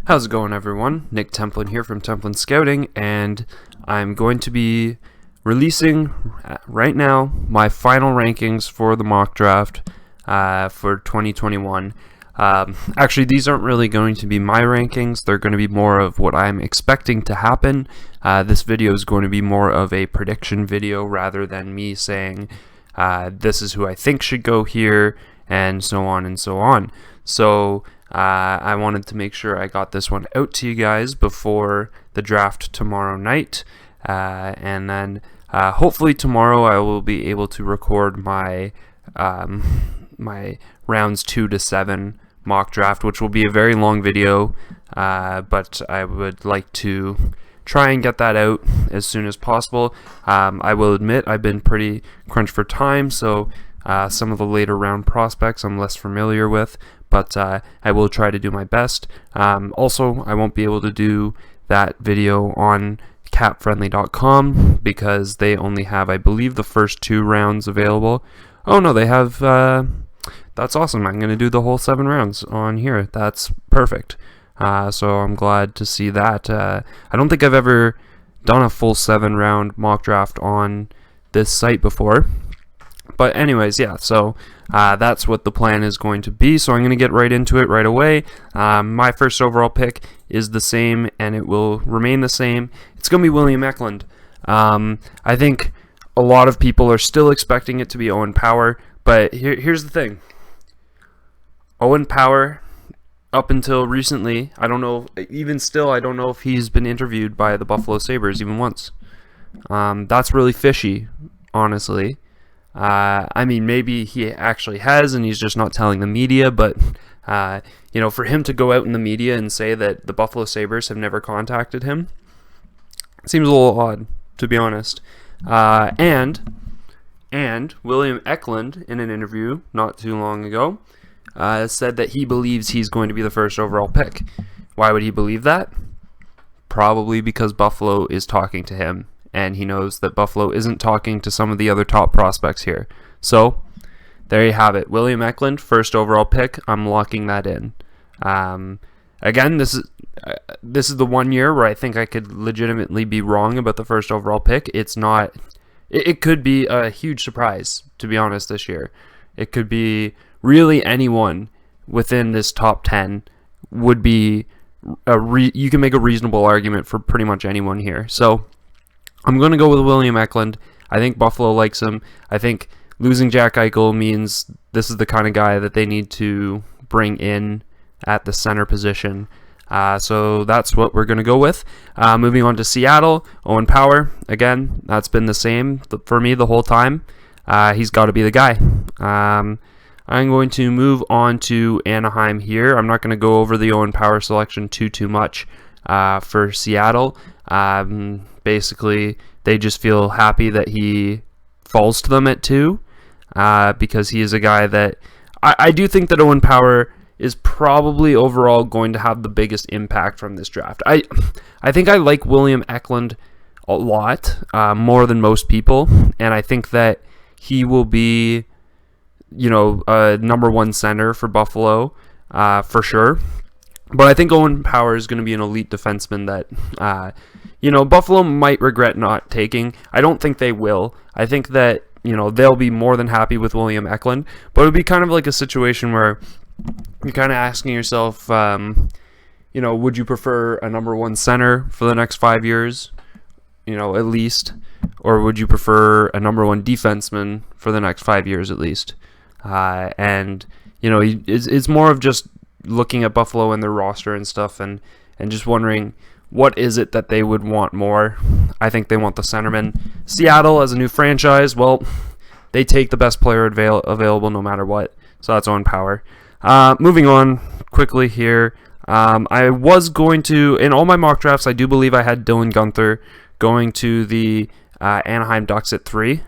How's it going, everyone? Nick Templin here from Templin Scouting, and I'm going to be releasing right now my final rankings for the mock draft for 2021. Actually, these aren't really going to be my rankings. They're going to be more of what I'm expecting to happen. This video is going to be more of a prediction video rather than me saying this is who I think should go here, and so on and so on. So I wanted to make sure I got this one out to you guys before the draft tomorrow night, and then hopefully tomorrow I will be able to record my my rounds 2 to 7 mock draft, which will be a very long video, but I would like to try and get that out as soon as possible. I will admit I've been pretty crunched for time, so some of the later round prospects I'm less familiar with, but I will try to do my best. Also, I won't be able to do that video on capfriendly.com because they only have, I believe, the first 2 rounds available. Oh no, they have, that's awesome. I'm going to do the whole 7 rounds on here. That's perfect. So I'm glad to see that. I don't think I've ever done a full 7 round mock draft on this site before. But anyways, yeah, so that's what the plan is going to be. So I'm going to get right into it right away. My first overall pick is the same, and it will remain the same. It's going to be William Eklund. I think a lot of people are still expecting it to be Owen Power, but here's the thing. Owen Power, up until recently, I don't know, even still, I don't know if he's been interviewed by the Buffalo Sabres even once. That's really fishy, honestly. I mean, maybe he actually has and he's just not telling the media, but you know, for him to go out in the media and say that the Buffalo Sabres have never contacted him seems a little odd, to be honest. And William Eklund, in an interview not too long ago, said that he believes he's going to be the first overall pick. Why would he believe that? Probably because Buffalo is talking to him, and he knows that Buffalo isn't talking to some of the other top prospects here. So, there you have it. William Eklund, first overall pick. I'm locking that in. Again, this is the one year where I think I could legitimately be wrong about the first overall pick. It's not. It could be a huge surprise, to be honest, this year. It could be really anyone within this top 10 would be you can make a reasonable argument for pretty much anyone here. So, I'm going to go with William Eklund. I think Buffalo likes him. I think losing Jack Eichel means this is the kind of guy that they need to bring in at the center position. So that's what we're going to go with. Moving on to Seattle, Owen Power. Again, that's been the same for me the whole time. He's got to be the guy. I'm going to move on to Anaheim here. I'm not going to go over the Owen Power selection too much for Seattle. Basically, they just feel happy that he falls to them at 2 because he is a guy that I do think that Owen Power is probably overall going to have the biggest impact from this draft. I think I like William Eklund a lot, more than most people, and I think that he will be, you know, a number 1 center for Buffalo for sure. But I think Owen Power is going to be an elite defenseman that, you know, Buffalo might regret not taking. I don't think they will. I think that, you know, they'll be more than happy with William Eklund. But it would be kind of like a situation where you're kind of asking yourself, you know, would you prefer a number 1 center for the next 5 years, you know, at least? Or would you prefer a number 1 defenseman for the next 5 years at least? And, you know, it's more of just looking at Buffalo and their roster and stuff and just wondering what is it that they would want more. I think they want the centerman. Seattle as a new franchise, well, they take the best player available no matter what. So that's Owen Power. Moving on quickly here. I was going to, in all my mock drafts, I do believe I had Dylan Gunther going to the Anaheim Ducks at 3.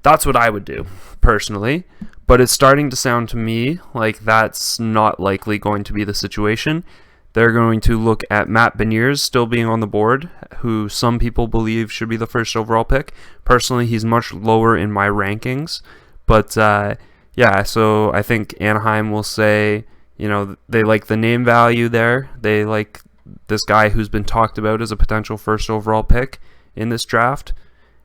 That's what I would do, personally. But it's starting to sound to me like that's not likely going to be the situation. They're going to look at Matt Beniers still being on the board, who some people believe should be the first overall pick. Personally, he's much lower in my rankings. But, yeah, so I think Anaheim will say, you know, they like the name value there. They like this guy who's been talked about as a potential first overall pick in this draft,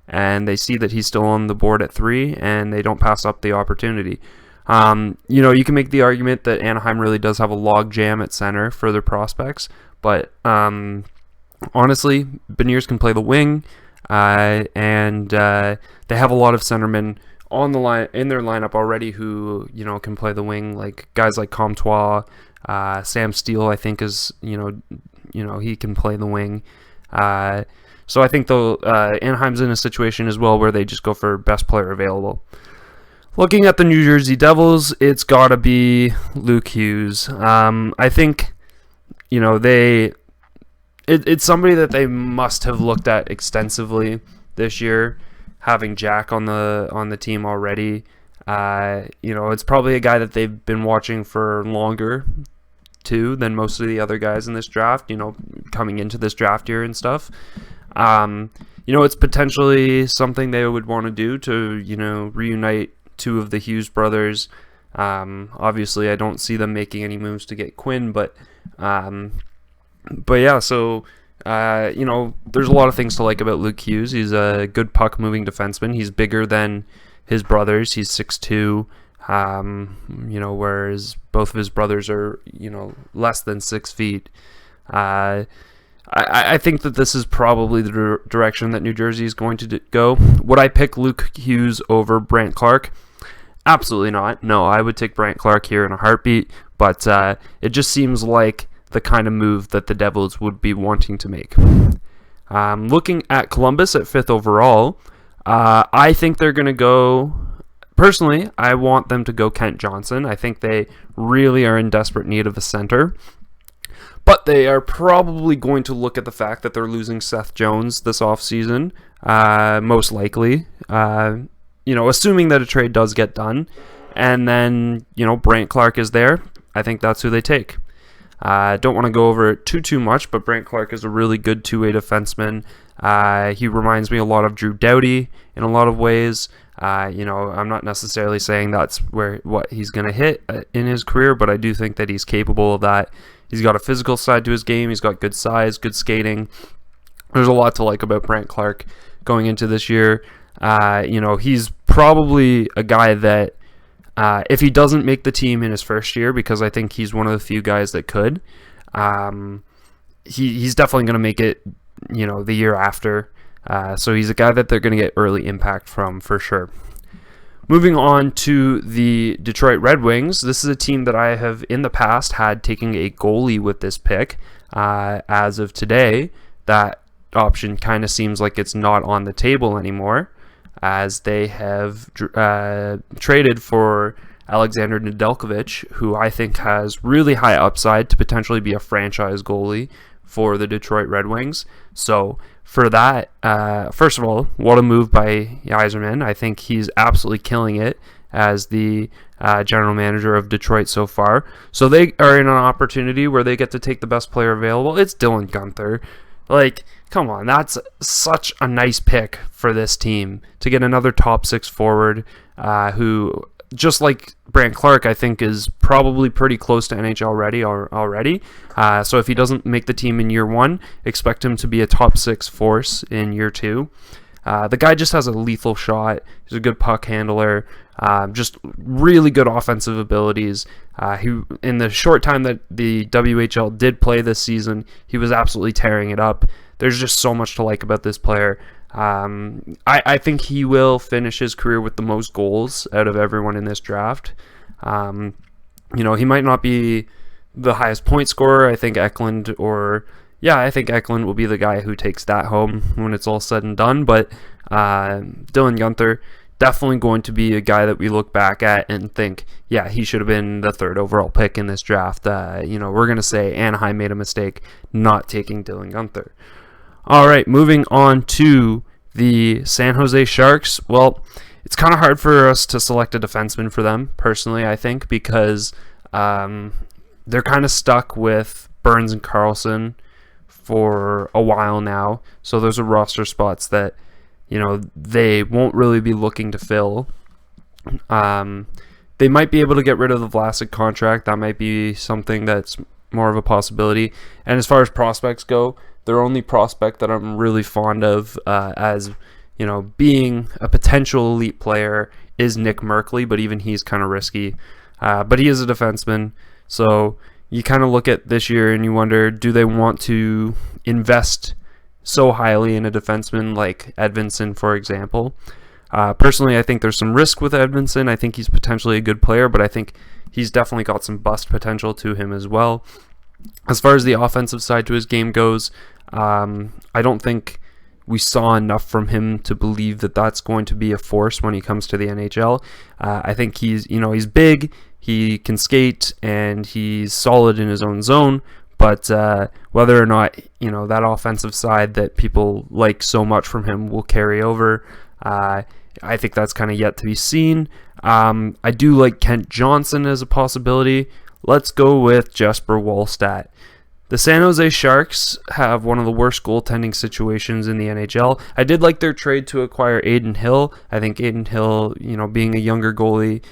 and they see that he's still on the board at 3, and they don't pass up the opportunity. You can make the argument that Anaheim really does have a log jam at center for their prospects, but honestly, Beniers can play the wing, and they have a lot of centermen on the line in their lineup already who can play the wing, like guys like Comtois, Sam Steele. I think is he can play the wing. So I think though Anaheim's in a situation as well where they just go for best player available. Looking at the New Jersey Devils, it's got to be Luke Hughes. I think it's somebody that they must have looked at extensively this year, having Jack on the team already. It's probably a guy that they've been watching for longer too than most of the other guys in this draft, coming into this draft year and stuff. It's potentially something they would want to do to reunite two of the Hughes brothers. Obviously I don't see them making any moves to get Quinn, but yeah, so there's a lot of things to like about Luke Hughes. He's a good puck-moving defenseman. He's bigger than his brothers. He's 6'2", whereas both of his brothers are, less than 6 feet. I think that this is probably the direction that New Jersey is going to go. Would I pick Luke Hughes over Brent Clark? Absolutely not. No, I would take Brent Clark here in a heartbeat, but it just seems like the kind of move that the Devils would be wanting to make. Looking at Columbus at 5th overall, I think they're going to go... Personally, I want them to go Kent Johnson. I think they really are in desperate need of a center. But they are probably going to look at the fact that they're losing Seth Jones this offseason, most likely. Assuming that a trade does get done. And then, Brent Clark is there. I think that's who they take. Don't want to go over it too much, but Brent Clark is a really good two-way defenseman. He reminds me a lot of Drew Doughty in a lot of ways. I'm not necessarily saying that's what he's going to hit in his career, but I do think that he's capable of that. He's got a physical side to his game. He's got good size, good skating. There's a lot to like about Brent Clark going into this year. He's probably a guy that if he doesn't make the team in his first year, because I think he's one of the few guys that could, he's definitely going to make it, the year after. So he's a guy that they're going to get early impact from for sure. Moving on to the Detroit Red Wings, this is a team that I have in the past had taking a goalie with this pick. As of today, that option kind of seems like it's not on the table anymore, as they have traded for Alexander Nedeljkovic, who I think has really high upside to potentially be a franchise goalie for the Detroit Red Wings. So for that, first of all, what a move by Yzerman. I think he's absolutely killing it as the general manager of Detroit so far. So they are in an opportunity where they get to take the best player available. It's Dylan Gunther. Come on, that's such a nice pick for this team to get another top 6 forward who, just like Brent Clark, I think is probably pretty close to NHL ready already. So if he doesn't make the team in year 1, expect him to be a top 6 force in year 2. The guy just has a lethal shot. He's a good puck handler. Just really good offensive abilities. He, in the short time that the WHL did play this season, he was absolutely tearing it up. There's just so much to like about this player. I think he will finish his career with the most goals out of everyone in this draft. He might not be the highest point scorer. I think Eklund will be the guy who takes that home when it's all said and done. But Dylan Gunther, definitely going to be a guy that we look back at and think, yeah, he should have been the 3rd overall pick in this draft. We're going to say Anaheim made a mistake not taking Dylan Gunther. All right, moving on to the San Jose Sharks. Well, it's kind of hard for us to select a defenseman for them, personally, I think, because they're kind of stuck with Burns and Carlson for a while now. So those are roster spots that, they won't really be looking to fill. They might be able to get rid of the Vlasic contract. That might be something that's more of a possibility. And as far as prospects go, their only prospect that I'm really fond of as being a potential elite player is Nick Merkley, but even he's kind of risky. But he is a defenseman, so you kind of look at this year and you wonder, do they want to invest so highly in a defenseman like Edvinsson, for example? Personally, I think there's some risk with Edvinsson. I think he's potentially a good player, but I think he's definitely got some bust potential to him as well. As far as the offensive side to his game goes, I don't think we saw enough from him to believe that that's going to be a force when he comes to the NHL. I think he's big, he can skate, and he's solid in his own zone. But whether or not that offensive side that people like so much from him will carry over, I think that's kind of yet to be seen. I do like Kent Johnson as a possibility. Let's go with Jesper Wallstedt. The San Jose Sharks have one of the worst goaltending situations in the NHL. I did like their trade to acquire Adin Hill. I think Adin Hill, being a younger goalie,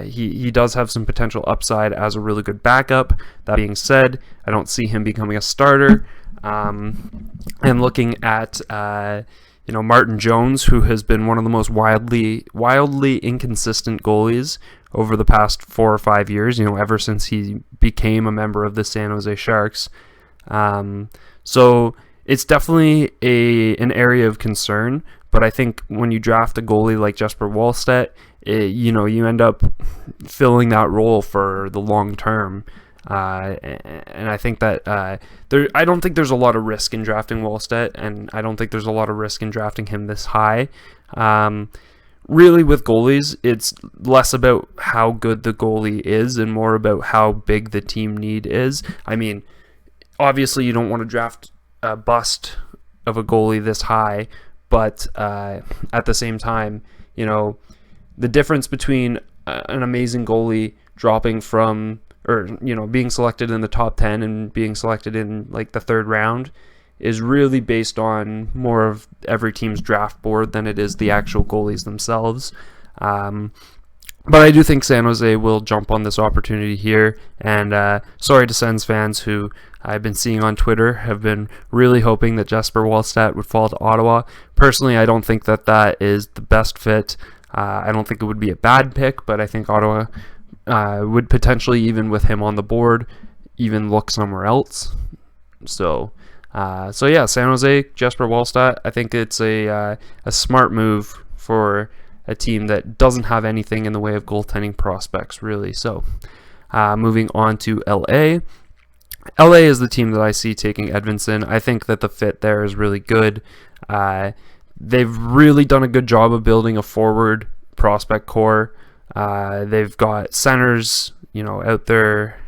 he does have some potential upside as a really good backup. That being said, I don't see him becoming a starter. And looking at Martin Jones, who has been one of the most wildly inconsistent goalies over the past 4 or 5 years, ever since he became a member of the San Jose Sharks. So it's definitely an area of concern, but I think when you draft a goalie like Jesper Wallstedt, you end up filling that role for the long term. And I think that I don't think there's a lot of risk in drafting Wallstedt, and I don't think there's a lot of risk in drafting him this high. Really, with goalies, it's less about how good the goalie is and more about how big the team need is. I mean, obviously you don't want to draft a bust of a goalie this high, but at the same time, the difference between an amazing goalie dropping from, or being selected in the top 10 and being selected in like the third round is really based on more of every team's draft board than it is the actual goalies themselves. But I do think San Jose will jump on this opportunity here, and sorry to Sens fans who I've been seeing on Twitter have been really hoping that Jesper Wallstedt would fall to Ottawa. Personally, I don't think that is the best fit. I don't think it would be a bad pick, but I think Ottawa would potentially, even with him on the board, even look somewhere else. So yeah, San Jose, Jesper Wallstedt, I think it's a smart move for a team that doesn't have anything in the way of goaltending prospects, really. So moving on to LA. LA is the team that I see taking Edvinsson. I think that the fit there is really good. They've really done a good job of building a forward prospect core. They've got centers, out there,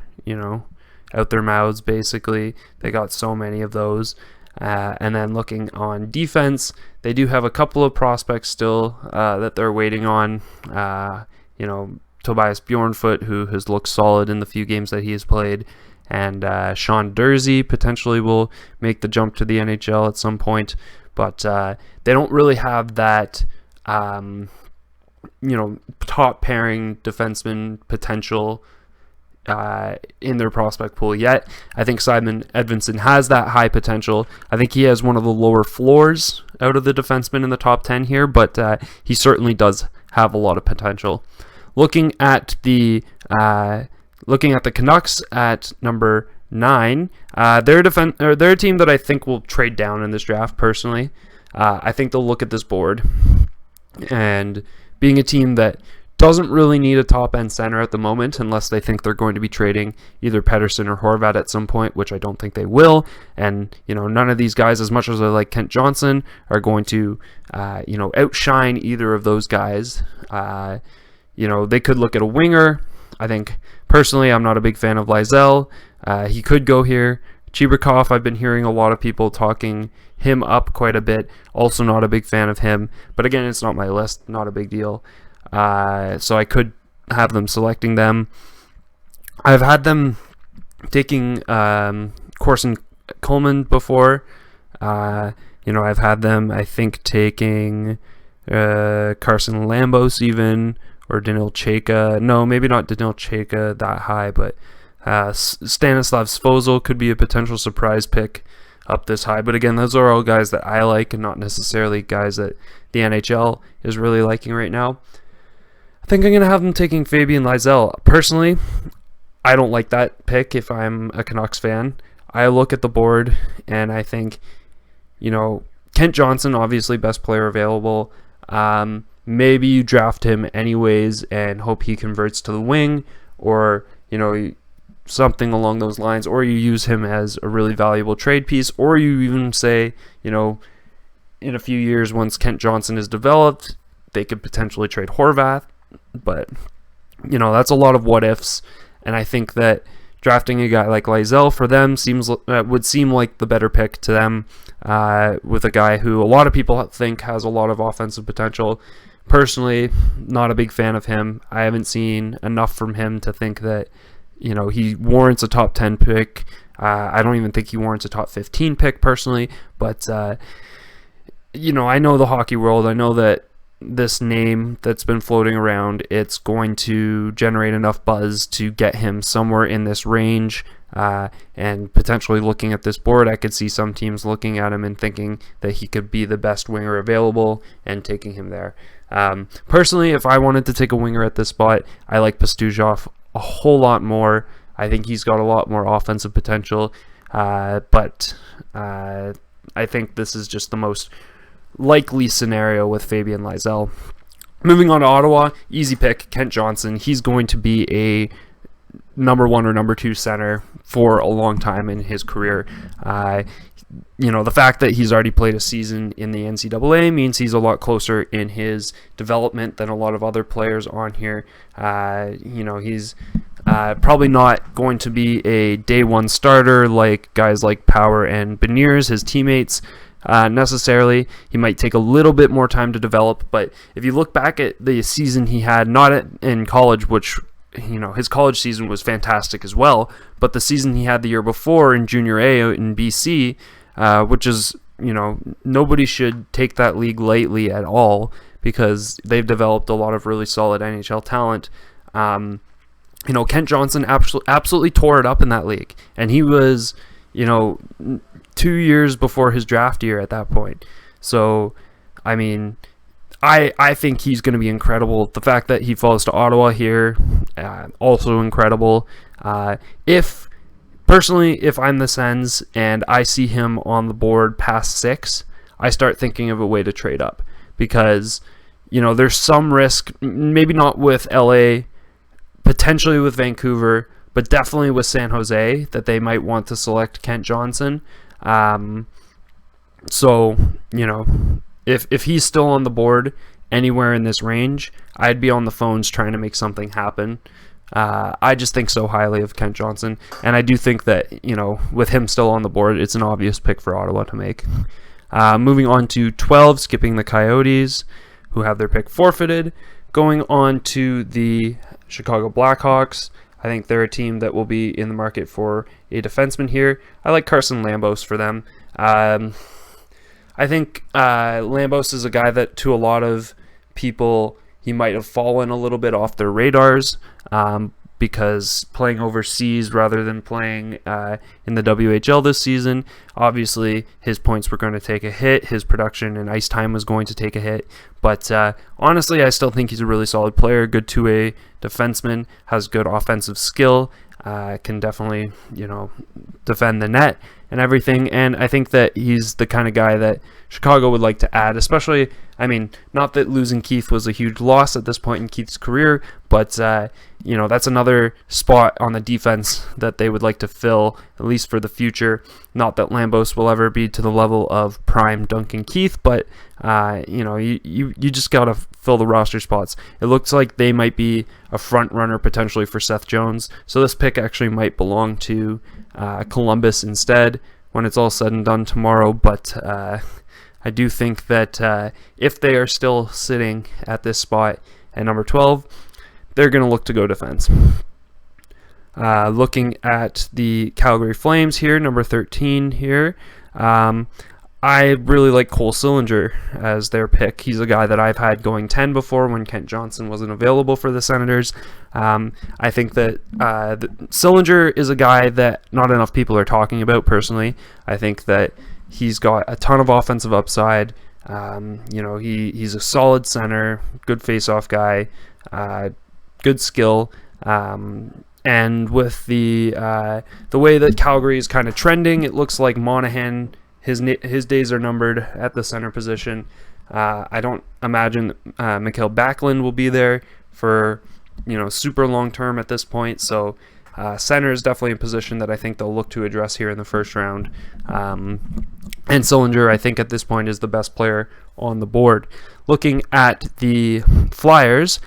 out their mouths, basically. They got so many of those. And then looking on defense, they do have a couple of prospects still that they're waiting on. Tobias Bjornfoot, who has looked solid in the few games that he has played. And Sean Durzi potentially will make the jump to the NHL at some point. But they don't really have that, top pairing defenseman potential in their prospect pool yet. I think Simon Edvinsson has that high potential. I think he has one of the lower floors out of the defensemen in the top 10 here, but he certainly does have a lot of potential. Looking at the Canucks at number 9, they're a team that I think will trade down in this draft. Personally, I think they'll look at this board, and being a team that doesn't really need a top-end center at the moment unless they think they're going to be trading either Pettersson or Horvat at some point, which I don't think they will. And, none of these guys, as much as I like Kent Johnson, are going to, outshine either of those guys. They could look at a winger. I think, personally, I'm not a big fan of Lysell. He could go here. Chibrikov, I've been hearing a lot of people talking him up quite a bit. Also not a big fan of him. But again, it's not my list. Not a big deal. So I could have them selecting them. I've had them taking Corson Coleman before. I've had them, I think, taking Carson Lambos even, or Danil Chayka. No, maybe not Danil Chayka that high, but Stanislav Svozil could be a potential surprise pick up this high. But again, those are all guys that I like and not necessarily guys that the NHL is really liking right now. I think I'm going to have them taking Fabian Lysell. Personally, I don't like that pick if I'm a Canucks fan. I look at the board and I think, Kent Johnson, obviously best player available. Maybe you draft him anyways and hope he converts to the wing, or, something along those lines, or you use him as a really valuable trade piece, or you even say, in a few years once Kent Johnson is developed, they could potentially trade Horvath. But, that's a lot of what ifs, and I think that drafting a guy like Lysell for them would seem like the better pick to them, with a guy who a lot of people think has a lot of offensive potential. Personally, not a big fan of him. I haven't seen enough from him to think that he warrants a top 10 pick. I don't even think he warrants a top 15 pick personally, but I know the hockey world. I know that this name that's been floating around, it's going to generate enough buzz to get him somewhere in this range, and potentially looking at this board, I could see some teams looking at him and thinking that he could be the best winger available and taking him there. Personally, if I wanted to take a winger at this spot, I like Pastujov a whole lot more. I think he's got a lot more offensive potential, but I think this is just the most likely scenario with Fabian Lysell. Moving on to Ottawa, easy pick, Kent Johnson. He's going to be a number 1 or number 2 center for a long time in his career. The fact that he's already played a season in the NCAA means he's a lot closer in his development than a lot of other players on here. He's probably not going to be a day one starter like guys like Power and Beniers, his teammates, necessarily. He might take a little bit more time to develop, but if you look back at the season he had, in college, which his college season was fantastic as well, but the season he had the year before in Junior A in BC, which is, nobody should take that league lightly at all, because they've developed a lot of really solid NHL talent. Kent Johnson absolutely tore it up in that league, and he was, 2 years before his draft year at that point. So, I think he's going to be incredible. The fact that he falls to Ottawa here, also incredible. If I'm the Sens and I see him on the board past 6, I start thinking of a way to trade up, because, there's some risk, maybe not with LA, potentially with Vancouver, but definitely with San Jose, that they might want to select Kent Johnson. So, if he's still on the board anywhere in this range, I'd be on the phones trying to make something happen. I just think so highly of Kent Johnson, and I do think that, with him still on the board, it's an obvious pick for Ottawa to make. Moving on to 12, skipping the Coyotes, who have their pick forfeited. Going on to the Chicago Blackhawks. I think they're a team that will be in the market for a defenseman here. I like Carson Lambos for them. I think Lambos is a guy that, to a lot of people, he might have fallen a little bit off their radars, because playing overseas rather than playing in the WHL this season, obviously his points were going to take a hit, his production and ice time was going to take a hit, but honestly, I still think he's a really solid player, good two-way defenseman, has good offensive skill, can definitely, defend the net and everything, and I think that he's the kind of guy that Chicago would like to add, especially, not that losing Keith was a huge loss at this point in Keith's career, but, that's another spot on the defense that they would like to fill, at least for the future. Not that Lambos will ever be to the level of prime Duncan Keith, but, you just got to fill the roster spots. It looks like they might be a front runner potentially for Seth Jones, so this pick actually might belong to Columbus instead when it's all said and done tomorrow, but I do think that if they are still sitting at this spot at number 12, they're going to look to go defense. Looking at the Calgary Flames here, number 13 here, I really like Cole Sillinger as their pick. He's a guy that I've had going 10 before when Kent Johnson wasn't available for the Senators. I think that Sillinger is a guy that not enough people are talking about personally. I think that he's got a ton of offensive upside. He's a solid center, good face-off guy, good skill. And with the way that Calgary is kind of trending, it looks like Monahan, his days are numbered at the center position. I don't imagine Mikael Backlund will be there for super long term at this point. So center is definitely a position that I think they'll look to address here in the first round. And Sillinger, I think at this point, is the best player on the board. Looking at the Flyers,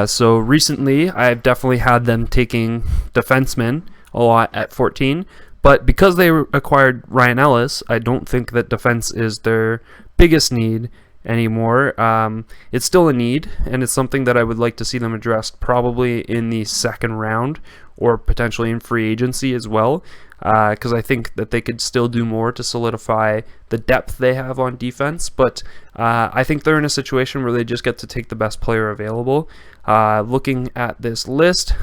so recently I've definitely had them taking defensemen a lot at 14. But because they acquired Ryan Ellis, I don't think that defense is their biggest need anymore. It's still a need, and it's something that I would like to see them addressed probably in the second round or potentially in free agency as well, because I think that they could still do more to solidify the depth they have on defense. But I think they're in a situation where they just get to take the best player available. Looking at this list,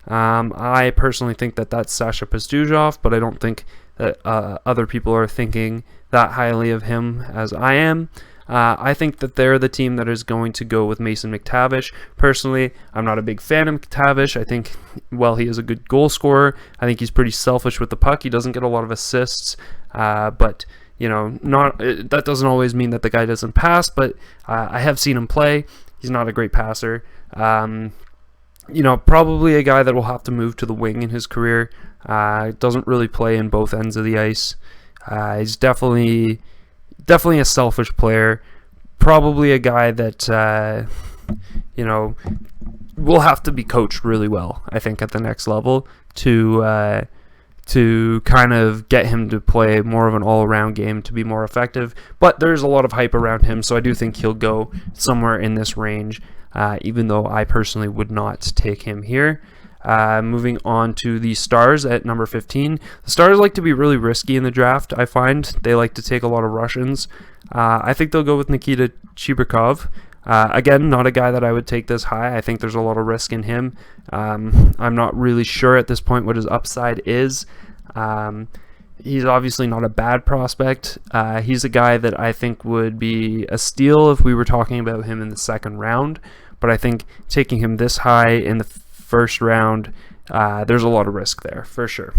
I personally think that that's Sasha Pastuszov, but I don't think that other people are thinking that highly of him as I am. I think that they're the team that is going to go with Mason McTavish. Personally, I'm not a big fan of McTavish. I think, while he is a good goal scorer, I think he's pretty selfish with the puck. He doesn't get a lot of assists, but that doesn't always mean that the guy doesn't pass, but I have seen him play. He's not a great passer. Probably a guy that will have to move to the wing in his career. Doesn't really play in both ends of the ice. He's definitely a selfish player. Probably a guy that, will have to be coached really well, I think, at the next level to kind of get him to play more of an all-around game to be more effective. But there's a lot of hype around him, so I do think he'll go somewhere in this range, even though I personally would not take him here. Moving on to the Stars at number 15. The Stars like to be really risky in the draft, I find. They like to take a lot of Russians. I think they'll go with Nikita Chibrikov. Again, not a guy that I would take this high. I think there's a lot of risk in him. I'm not really sure at this point what his upside is. He's obviously not a bad prospect. He's a guy that I think would be a steal if we were talking about him in the second round. But I think taking him this high in the first round, there's a lot of risk there for sure.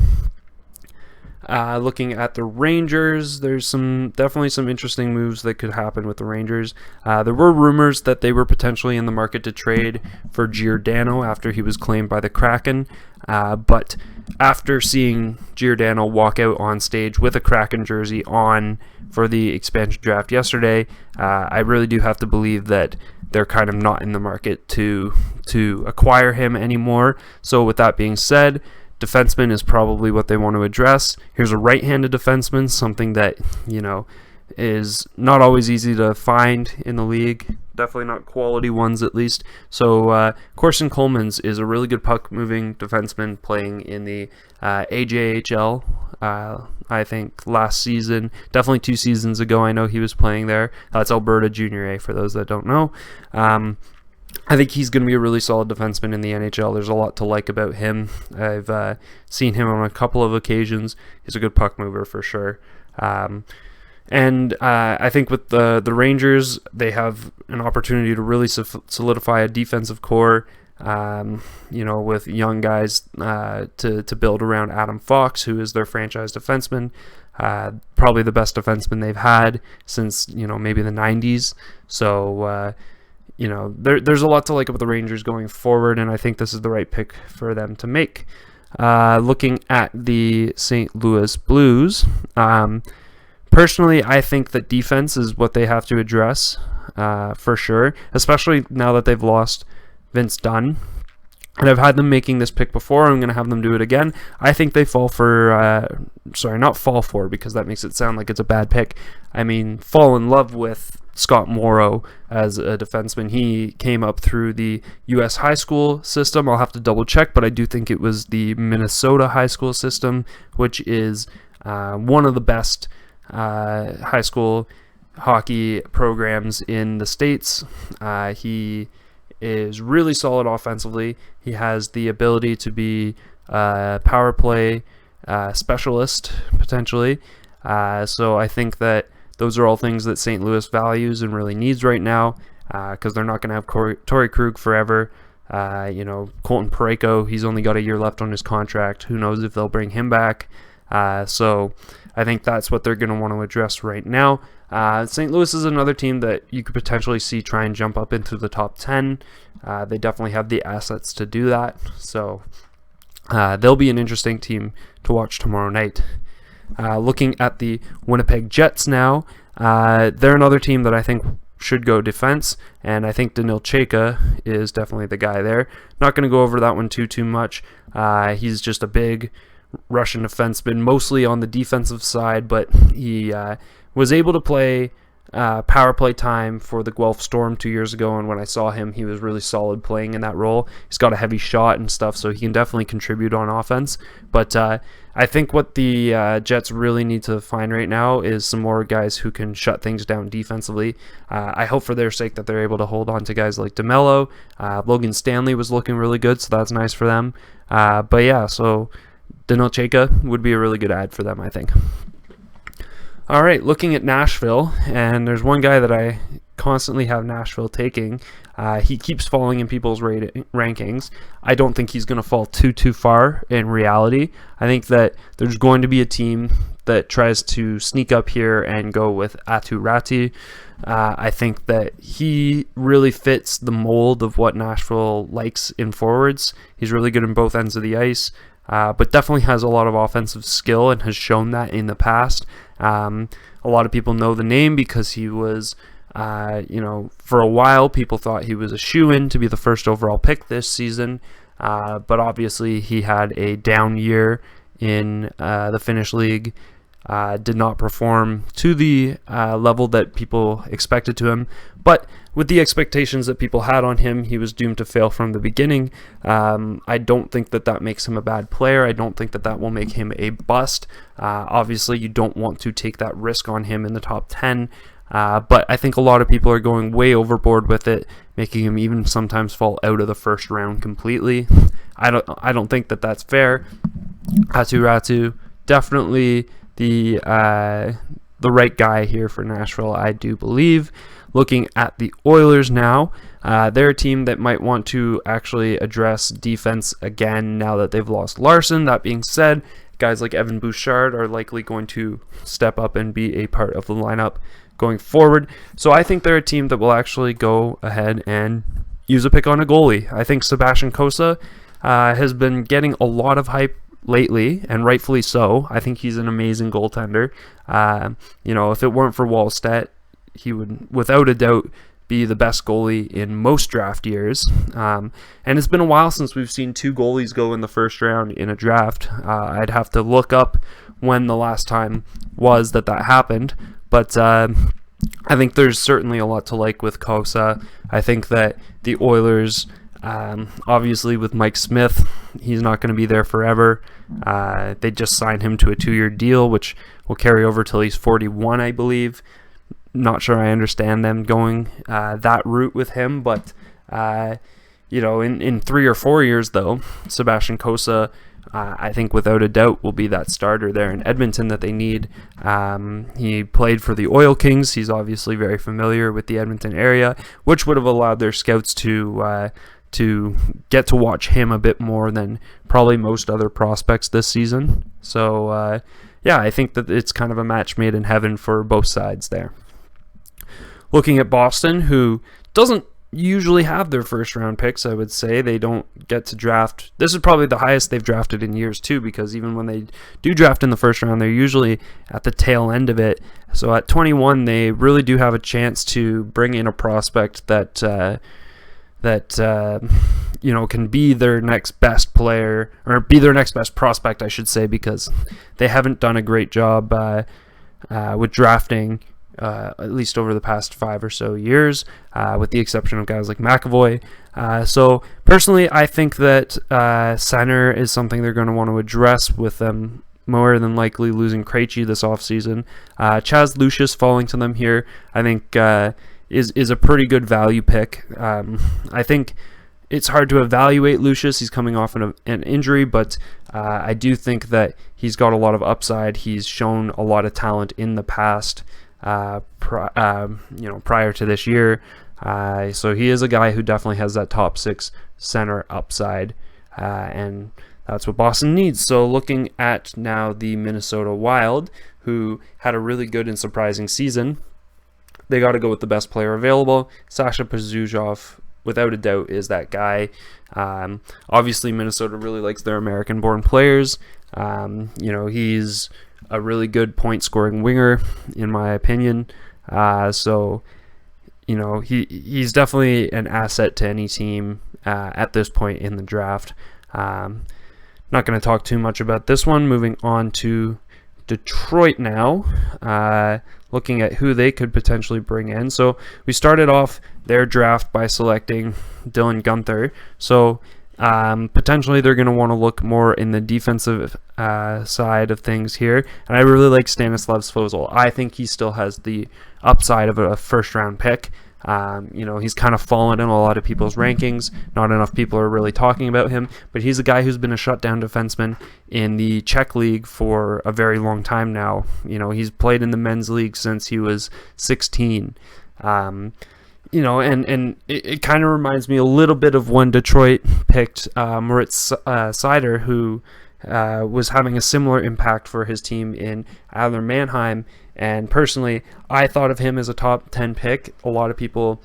Looking at the Rangers, there's definitely some interesting moves that could happen with the Rangers. There were rumors that they were potentially in the market to trade for Giordano after he was claimed by the Kraken, but after seeing Giordano walk out on stage with a Kraken jersey on for the expansion draft yesterday, I really do have to believe that they're kind of not in the market to acquire him anymore. So with that being said, defenseman is probably what they want to address. Here's a right-handed defenseman, something that, is not always easy to find in the league. Definitely not quality ones, at least. So Corson Coleman's is a really good puck-moving defenseman playing in the AJHL. I think last season, definitely 2 seasons ago, I know he was playing there. That's Alberta Junior A, for those that don't know. I think he's going to be a really solid defenseman in the NHL. There's a lot to like about him. I've seen him on a couple of occasions. He's a good puck mover for sure. And I think with the Rangers, they have an opportunity to really solidify a defensive core, with young guys to build around Adam Fox, who is their franchise defenseman. Probably the best defenseman they've had since, maybe the 90s. So, there's a lot to like about the Rangers going forward, and I think this is the right pick for them to make. Looking at the St. Louis Blues, personally, I think that defense is what they have to address for sure, especially now that they've lost Vince Dunn. And I've had them making this pick before. I'm going to have them do it again. I think they fall for, not fall for, because that makes it sound like it's a bad pick. I mean, fall in love with Scott Morrow as a defenseman. He came up through the U.S. high school system. I'll have to double check, but I do think it was the Minnesota high school system, which is one of the best high school hockey programs in the States. He is really solid offensively. He has the ability to be a power play specialist, potentially. So I think that those are all things that St. Louis values and really needs right now, because they're not going to have Torrey Krug forever. Colton Parayko, he's only got a year left on his contract. Who knows if they'll bring him back. So I think that's what they're going to want to address right now. St. Louis is another team that you could potentially see try and jump up into the top 10. They definitely have the assets to do that. So they'll be an interesting team to watch tomorrow night. Looking at the Winnipeg Jets now, they're another team that I think should go defense, and I think Daniil Chayka is definitely the guy there. Not going to go over that one too much. He's just a big Russian defenseman, mostly on the defensive side, but he was able to play power play time for the Guelph Storm 2 years ago, and when I saw him, he was really solid playing in that role. He's got a heavy shot and stuff, so he can definitely contribute on offense. But I think what the Jets really need to find right now is some more guys who can shut things down defensively. I hope for their sake that they're able to hold on to guys like DeMello. Logan Stanley was looking really good, so that's nice for them. But yeah, so Daniil Chayka would be a really good ad for them, I think. All right, looking at Nashville, and there's one guy that I constantly have Nashville taking. He keeps falling in people's rankings. I don't think he's going to fall too far in reality. I think that there's going to be a team that tries to sneak up here and go with Aatu Räty. I think that he really fits the mold of what Nashville likes in forwards. He's really good in both ends of the ice. But definitely has a lot of offensive skill and has shown that in the past. A lot of people know the name because he was, for a while people thought he was a shoo-in to be the first overall pick this season. But obviously he had a down year in the Finnish league. Did not perform to the level that people expected to him. But with the expectations that people had on him, he was doomed to fail from the beginning. I don't think that makes him a bad player. I don't think that will make him a bust. Obviously, you don't want to take that risk on him in the top 10. But I think a lot of people are going way overboard with it, making him even sometimes fall out of the first round completely. I don't think that that's fair. Aatu Räty, definitely the right guy here for Nashville, I do believe. Looking at the Oilers now, they're a team that might want to actually address defense again now that they've lost Larson. That being said, guys like Evan Bouchard are likely going to step up and be a part of the lineup going forward. So I think they're a team that will actually go ahead and use a pick on a goalie. I think Sebastian Cossa has been getting a lot of hype lately, and rightfully so. I think he's an amazing goaltender. If it weren't for Wallstedt, he would, without a doubt, be the best goalie in most draft years. And it's been a while since we've seen two goalies go in the first round in a draft. I'd have to look up when the last time was that happened. But I think there's certainly a lot to like with Cossa. I think that the Oilers, obviously with Mike Smith, he's not going to be there forever. They just signed him to a 2-year deal, which will carry over till he's 41, I believe. Not sure I understand them going that route with him, but in 3 or 4 years though, Sebastian Cossa, I think without a doubt will be that starter there in Edmonton that they need. He played for the Oil Kings. He's obviously very familiar with the Edmonton area, which would have allowed their scouts to get to watch him a bit more than probably most other prospects this season. So I think that it's kind of a match made in heaven for both sides there. Looking at Boston, who doesn't usually have their first round picks, I would say. They don't get to draft. This is probably the highest they've drafted in years too, because even when they do draft in the first round, they're usually at the tail end of it. So at 21, they really do have a chance to bring in a prospect that can be their next best player, or be their next best prospect, I should say, because they haven't done a great job with drafting, at least over the past 5 or so years, with the exception of guys like McAvoy. So personally, I think that center is something they're going to want to address with them more than likely losing Krejci this offseason. Chaz Lucius falling to them here, I think, is a pretty good value pick. I think it's hard to evaluate Lucius. He's coming off an injury, but I do think that he's got a lot of upside. He's shown a lot of talent in the past, prior to this year. So he is a guy who definitely has that top 6 center upside, and that's what Boston needs. So looking at now the Minnesota Wild, who had a really good and surprising season, they got to go with the best player available. Sasha Pazuhov, without a doubt, is that guy. Obviously, Minnesota really likes their American-born players. He's a really good point-scoring winger, in my opinion. So he's definitely an asset to any team at this point in the draft. Not going to talk too much about this one. Moving on to Detroit now, looking at who they could potentially bring in. So we started off their draft by selecting Dylan Gunther. So potentially they're going to want to look more in the defensive side of things here. And I really like Stanislav Svozil. I think he still has the upside of a first-round pick. He's kind of fallen in a lot of people's rankings. Not enough people are really talking about him, but he's a guy who's been a shutdown defenseman in the Czech league for a very long time now. He's played in the men's league since he was 16. And it kind of reminds me a little bit of when Detroit picked Moritz Seider, who was having a similar impact for his team in Adler Mannheim. And personally, I thought of him as a top 10 pick. A lot of people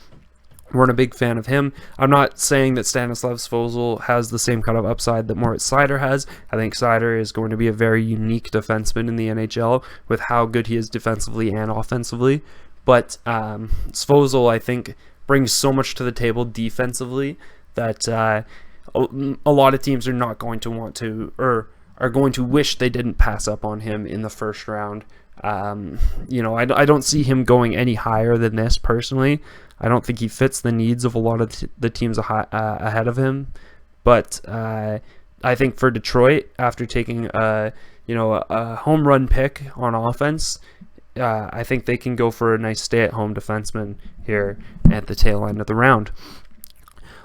weren't a big fan of him. I'm not saying that Stanislav Svozil has the same kind of upside that Moritz Seider has. I think Seider is going to be a very unique defenseman in the NHL with how good he is defensively and offensively. But Svozil, I think, brings so much to the table defensively that a lot of teams are not going to want to, or are going to wish they didn't pass up on him in the first round. I don't see him going any higher than this personally. I don't think he fits the needs of a lot of the teams ahead of him. But I think for Detroit, after taking a home run pick on offense, I think they can go for a nice stay-at-home defenseman here at the tail end of the round.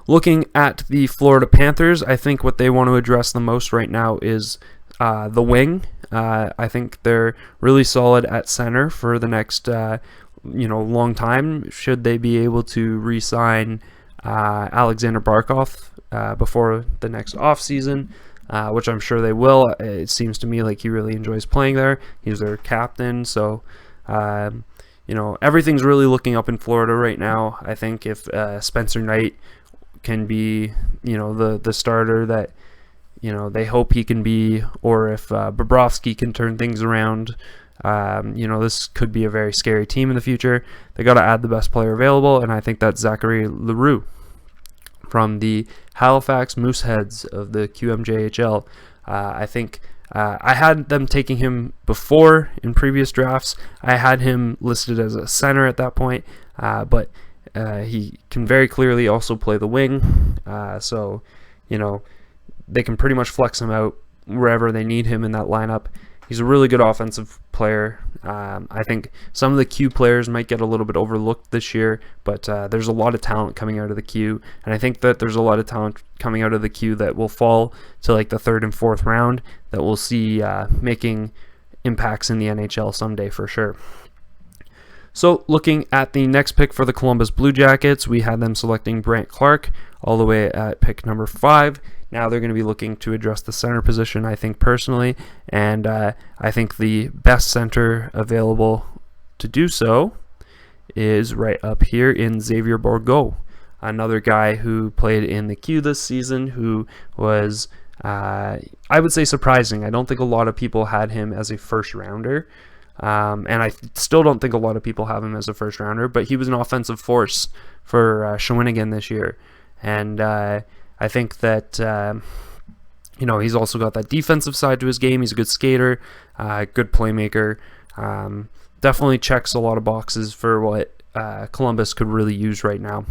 Looking at the Florida Panthers, I think what they want to address the most right now is the wing. I think they're really solid at center for the next long time, should they be able to re-sign Alexander Barkov before the next offseason, which I'm sure they will. It seems to me like he really enjoys playing there. He's their captain, so everything's really looking up in Florida right now. I think if Spencer Knight can be the starter that they hope he can be, or if Bobrovsky can turn things around, this could be a very scary team in the future. They got to add the best player available, and I think that's Zachary Leroux from the Halifax Mooseheads of the QMJHL. I think I had them taking him before in previous drafts. I had him listed as a center at that point, but he can very clearly also play the wing, so they can pretty much flex him out wherever they need him in that lineup. He's a really good offensive player. I think some of the Q players might get a little bit overlooked this year, but there's a lot of talent coming out of the Q, and I think that there's a lot of talent coming out of the Q that will fall to like the 3rd and 4th round that we'll see making impacts in the NHL someday for sure. So looking at the next pick for the Columbus Blue Jackets, we had them selecting Brent Clark all the way at pick number 5. Now they're going to be looking to address the center position, I think, personally, and I think the best center available to do so is right up here in Xavier Bourgault, another guy who played in the Q this season, who was, I would say, surprising. I don't think a lot of people had him as a first-rounder, and I still don't think a lot of people have him as a first-rounder, but he was an offensive force for Shawinigan this year, and I think that, he's also got that defensive side to his game. He's a good skater, good playmaker. Definitely checks a lot of boxes for what Columbus could really use right now.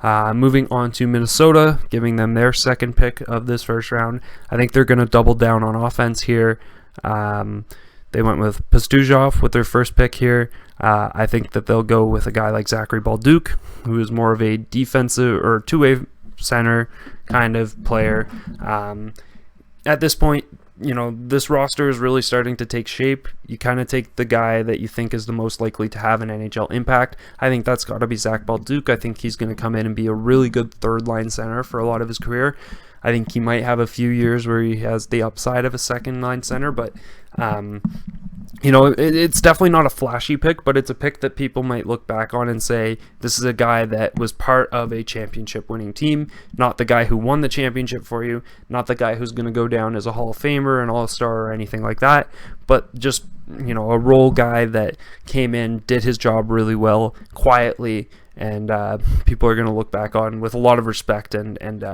Moving on to Minnesota, giving them their second pick of this first round. I think they're going to double down on offense here. They went with Pastujov with their first pick here. I think that they'll go with a guy like Zachary Balduke, who is more of a defensive or two-way center kind of player. At this point, this roster is really starting to take shape. You kind of take the guy that you think is the most likely to have an NHL impact. I think that's got to be Zach Balduke. I think he's going to come in and be a really good third-line center for a lot of his career. I think he might have a few years where he has the upside of a second-line center, but it's definitely not a flashy pick, but it's a pick that people might look back on and say, this is a guy that was part of a championship winning team, not the guy who won the championship for you, not the guy who's going to go down as a Hall of Famer, an All-Star, or anything like that, but just, a role guy that came in, did his job really well, quietly, and people are going to look back on with a lot of respect, and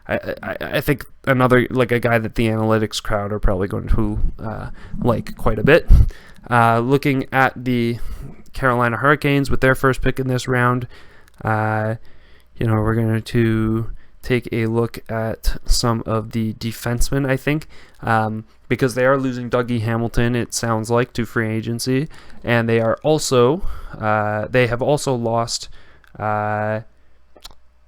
I think another, like a guy that the analytics crowd are probably going to like quite a bit. Looking at the Carolina Hurricanes with their first pick in this round, we're going to take a look at some of the defensemen, I think, because they are losing Dougie Hamilton, it sounds like, to free agency, and they are also, they have also lost, no,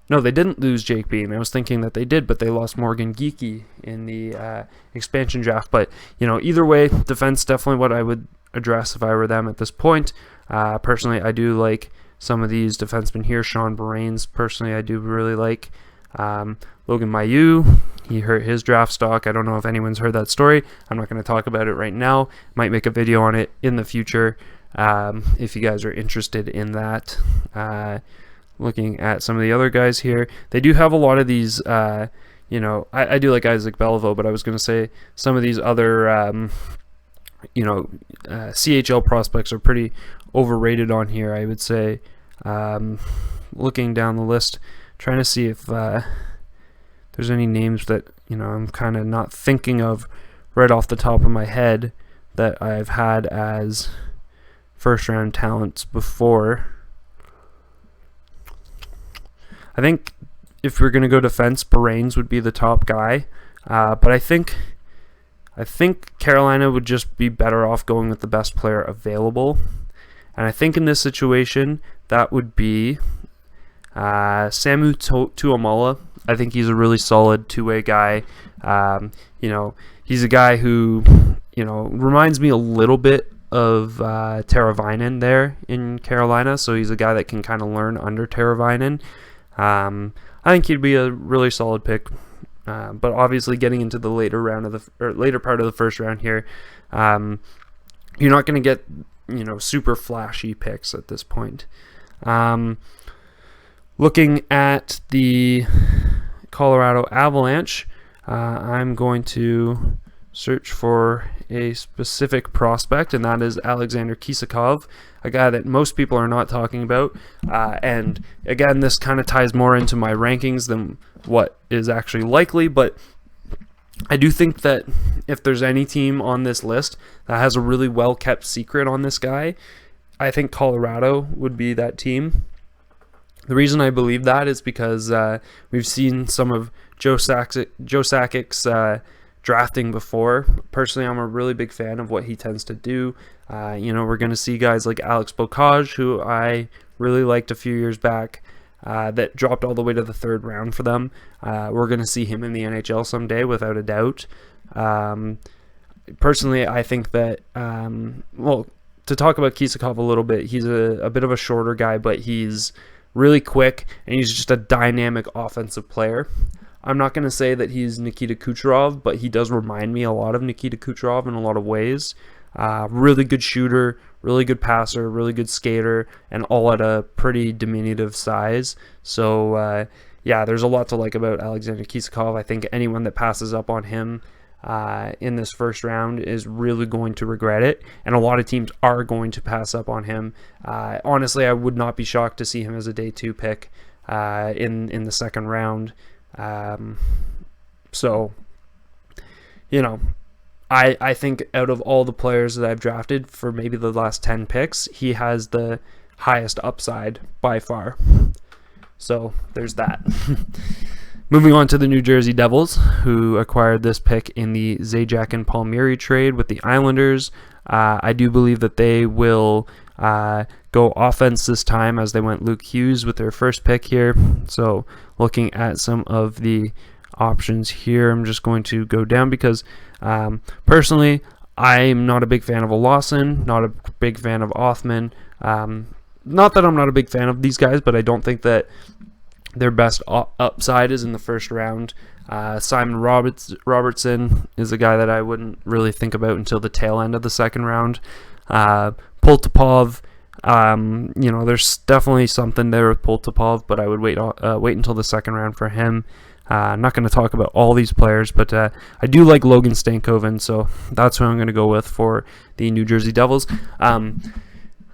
they didn't lose Jake Bean. I was thinking that they did, but they lost Morgan Geekie in the expansion draft. But, either way, defense definitely what I would address if I were them at this point. Personally, I do like some of these defensemen here. Sean Baraines, personally, I do really like. Logan Mailloux, he hurt his draft stock. I don't know if anyone's heard that story. I'm not going to talk about it right now. Might make a video on it in the future if you guys are interested in that. Looking at some of the other guys here, they do have a lot of these, I do like Isaac Belleville, but I was going to say some of these other, CHL prospects are pretty overrated on here, I would say. Looking down the list, trying to see if there's any names that, I'm kind of not thinking of right off the top of my head that I've had as first-round talents before. I think if we're going to go defense, Baraines would be the top guy. But I think Carolina would just be better off going with the best player available. And I think in this situation, that would be Samu Tuomola. I think he's a really solid two-way guy. He's a guy who, reminds me a little bit of Teravainen there in Carolina. So he's a guy that can kind of learn under Teravainen. I think he'd be a really solid pick, but obviously getting into the later part of the first round here, you're not going to get super flashy picks at this point. Looking at the Colorado Avalanche, I'm going to search for a specific prospect, and that is Alexander Kisakov, a guy that most people are not talking about. And again, this kind of ties more into my rankings than what is actually likely, but I do think that if there's any team on this list that has a really well-kept secret on this guy, I think Colorado would be that team. The reason I believe that is because we've seen some of Joe Sakic's drafting before. Personally, I'm a really big fan of what he tends to do. We're going to see guys like Alex Bocage, who I really liked a few years back, that dropped all the way to the third round for them. We're going to see him in the NHL someday, without a doubt. Personally, I think that, to talk about Kisakov a little bit, he's a bit of a shorter guy, but he's really quick, and he's just a dynamic offensive player. I'm not going to say that he's Nikita Kucherov, but he does remind me a lot of Nikita Kucherov in a lot of ways. Really good shooter, really good passer, really good skater, and all at a pretty diminutive size. So, there's a lot to like about Alexander Kisakov. I think anyone that passes up on him in this first round is really going to regret it, and a lot of teams are going to pass up on him. Honestly, I would not be shocked to see him as a day 2 pick in the second round. I think out of all the players that I've drafted for maybe the last 10 picks, he has the highest upside by far. So there's that. Moving on to the New Jersey Devils, who acquired this pick in the Zajac and Palmieri trade with the Islanders. I do believe that they will go offense this time, as they went Luke Hughes with their first pick here. So looking at some of the options here, I'm just going to go down because personally, I'm not a big fan of a Lawson, not a big fan of Othman. Not that I'm not a big fan of these guys, but I don't think that their best upside is in the first round. Simon Robertson is a guy that I wouldn't really think about until the tail end of the second round. Poltapov, there's definitely something there with Poltapov, but I would wait until the second round for him. I'm not going to talk about all these players, but I do like Logan Stankoven, so that's who I'm going to go with for the New Jersey Devils.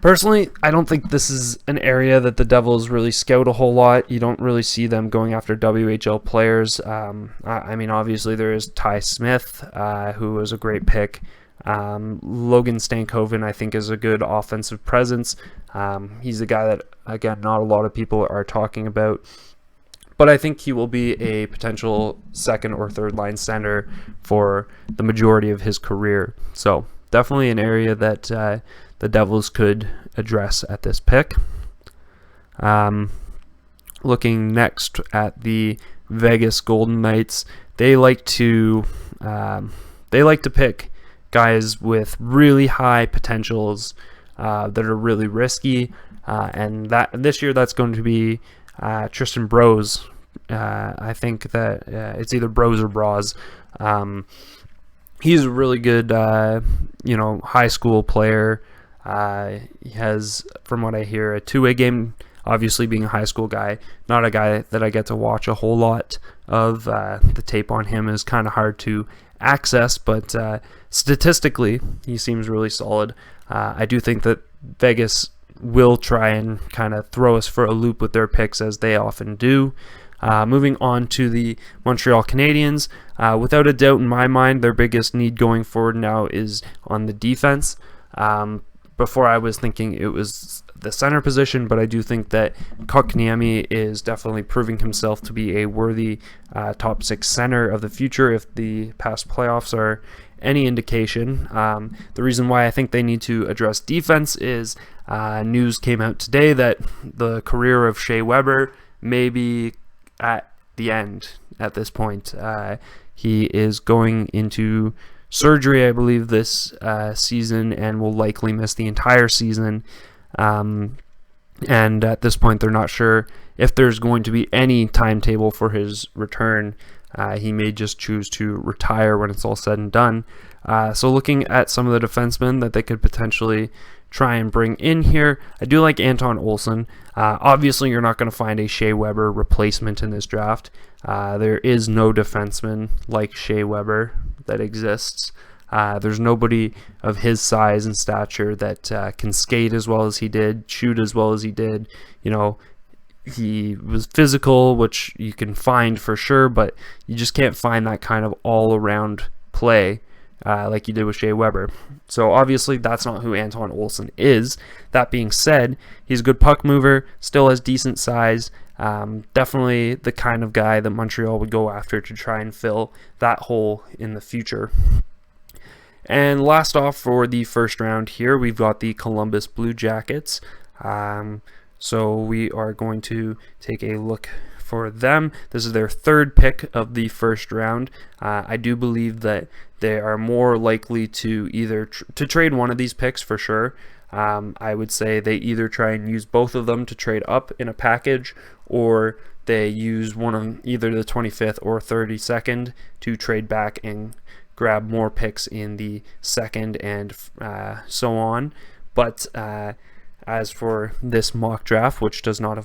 Personally, I don't think this is an area that the Devils really scout a whole lot. You don't really see them going after WHL players. I mean, obviously there is Ty Smith, who was a great pick. Logan Stankoven, I think, is a good offensive presence. He's a guy that, again, not a lot of people are talking about. But I think he will be a potential second or third line center for the majority of his career. So definitely an area that the Devils could address at this pick. Looking next at the Vegas Golden Knights, they like to pick guys with really high potentials that are really risky, and that this year that's going to be Tristan Brose. I think that it's either Brose or Bros. He's a really good, high school player. He has, from what I hear, a two-way game. Obviously, being a high school guy, not a guy that I get to watch a whole lot of. The tape on him is kind of hard to access, but statistically, he seems really solid. I do think that Vegas will try and kind of throw us for a loop with their picks, as they often do. Moving on to the Montreal Canadiens, without a doubt in my mind, their biggest need going forward now is on the defense. Before I was thinking it was the center position, but I do think that Kotkaniemi is definitely proving himself to be a worthy top six center of the future if the past playoffs are any indication. The reason why I think they need to address defense is news came out today that the career of Shea Weber may be at the end at this point. He is going into surgery, I believe, this season, and will likely miss the entire season. And at this point, they're not sure if there's going to be any timetable for his return. He may just choose to retire when it's all said and done. So looking at some of the defensemen that they could potentially try and bring in here, I do like Anton Olsen. Obviously, you're not going to find a Shea Weber replacement in this draft. There is no defenseman like Shea Weber that exists. There's nobody of his size and stature that can skate as well as he did, shoot as well as he did. He was physical, which you can find for sure, but you just can't find that kind of all-around play like you did with Shea Weber. So obviously that's not who Anton Olsen is. That being said, he's a good puck mover, still has decent size, definitely the kind of guy that Montreal would go after to try and fill that hole in the future. And last off for the first round here, we've got the Columbus Blue Jackets. So we are going to take a look for them. This is their third pick of the first round. I do believe that they are more likely to either to trade one of these picks for sure. I would say they either try and use both of them to trade up in a package, or they use one of either the 25th or 32nd to trade back and grab more picks in the second and so on. But as for this mock draft, which does not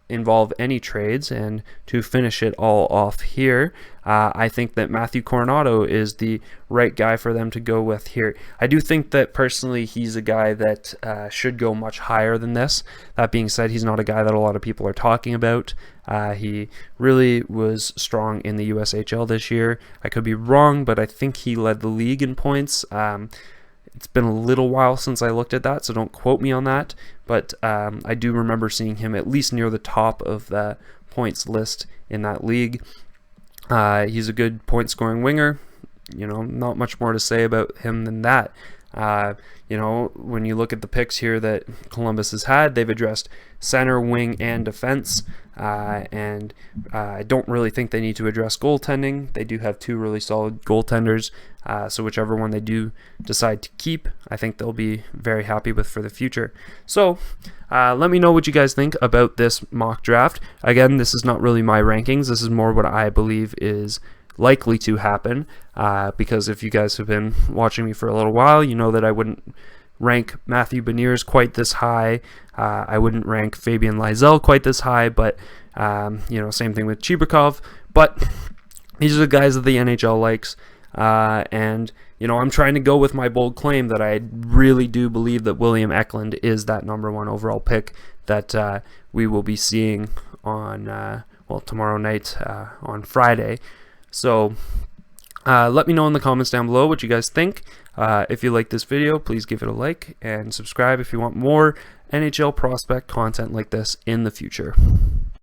involve any trades, and to finish it all off here, I think that Matthew Coronado is the right guy for them to go with here. I do think that personally he's a guy that should go much higher than this. That being said, he's not a guy that a lot of people are talking about. He really was strong in the USHL this year. I could be wrong, but I think he led the league in points. It's been a little while since I looked at that, so don't quote me on that. But I do remember seeing him at least near the top of the points list in that league. He's a good point-scoring winger. Not much more to say about him than that. When you look at the picks here that Columbus has had, they've addressed center, wing, and defense. And I don't really think they need to address goaltending. They do have 2 really solid goaltenders. So whichever one they do decide to keep, I think they'll be very happy with for the future. So let me know what you guys think about this mock draft. Again, this is not really my rankings. This is more what I believe is likely to happen, because if you guys have been watching me for a little while, you know that I wouldn't rank Matthew Beniers quite this high. I wouldn't rank Fabian Lysell quite this high, but same thing with Chibukov. But these are the guys that the NHL likes, and I'm trying to go with my bold claim that I really do believe that William Eklund is that #1 overall pick that we will be seeing on tomorrow night on Friday. So let me know in the comments down below what you guys think. If you like this video, please give it a like and subscribe if you want more NHL prospect content like this in the future.